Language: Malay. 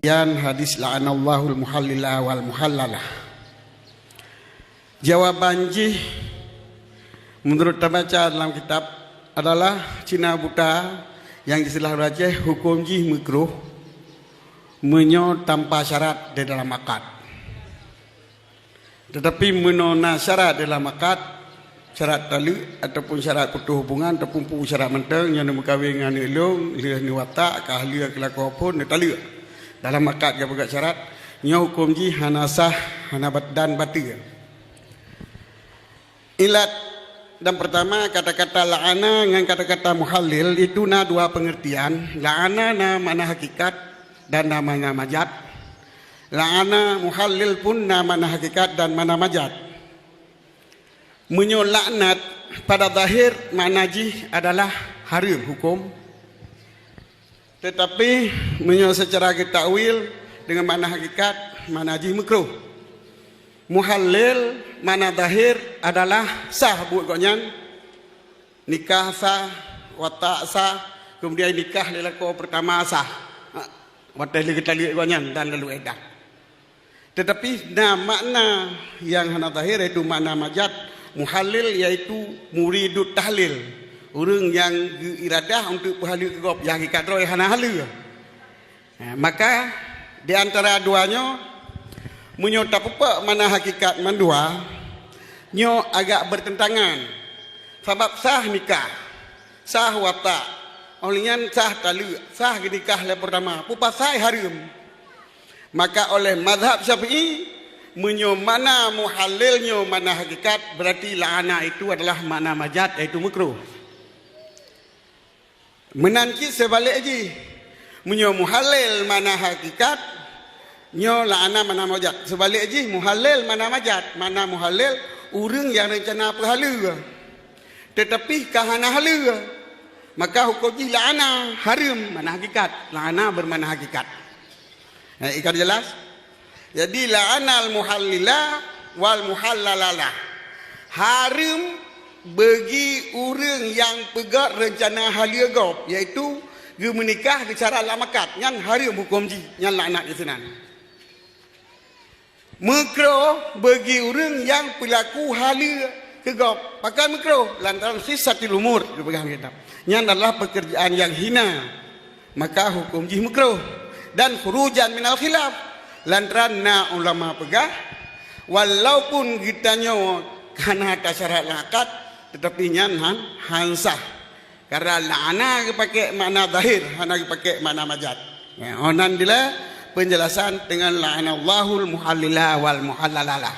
hadis la'anallahul muhallila wal muhallalah. Jawaban jih menurut terbaca dalam kitab adalah Cina buta yang istilah baca hukum jih makruh menyo tanpa syarat di dalam akad. Tetapi menona syarat dalam akad, syarat tali ataupun syarat putus hubungan ataupun syarat menteng yang berkahwin dengan elong, liah ni watak, kahlia kelaku pun tali. Dalam akad ke berkat syarat, nya hukum ji hana sah, hana dan batil. Ilat dan pertama kata-kata la'ana dengan kata-kata muhallil itu na dua pengertian. La'ana na mana hakikat dan namanya majad. La'ana muhallil pun na mana hakikat dan mana majad. Menyo laknat pada zahir makna ji adalah haram hukum. Tetapi menyo secara takwil dengan makna hakikat makna ji makruh. Muhallil makna zahir adalah sah buat konyan. Nikah sah, watak sah, kemudian nikah lelaki pertama sah. Watak kita lihat konyan dan lalu edah. Tetapi makna yang hana zahir itu makna majad. Muhallil iaitu muridut tahlil. Orang yang iradah untuk berhalil kegop yang hakikat roh hana halil. Maka di antara duanya menyo tak apa mana hakikat mandua nyo agak bertentangan. Sebab sah nikah, sah watak, olehnya sah talak, sah nikah le pertama, pupa sah haram. Maka oleh mazhab Syafi'i menyo mana muhallilnya mana hakikat berarti la'ana itu adalah mana majad iaitu makruh. Menanki sebalik lagi menyo muhallil mana hakikat nyo la'ana mana majad. Sebalik lagi muhallil mana majad. Mana muhallil orang yang rencana berhala tetapi kahana hala maka hukum ji la'ana haram mana hakikat. La'ana bermana hakikat. Ikan jelas? Jadi la'anal muhallila wal muhallalalah. Haram bagi orang yang pegat rencana halia gop, iaitu dia menikah secara lamakat. Yang haram hukum ji, yang laknat di sana. Makruh bagi orang yang pelaku halia kegop. Pakai makruh lantaran sisatil umur dia pegang kitab. Yang adalah pekerjaan yang hina. Maka hukum ji makruh dan khurujan minal khilaf. Lantaran na ulama pegah walaupun kitanya karena ada syarat lakat tetapi nyan hansah karena la'ana pakai makna zahir hana pakai makna majad. Onan dila penjelasan dengan la'anallahul muhallila wal muhallalalah.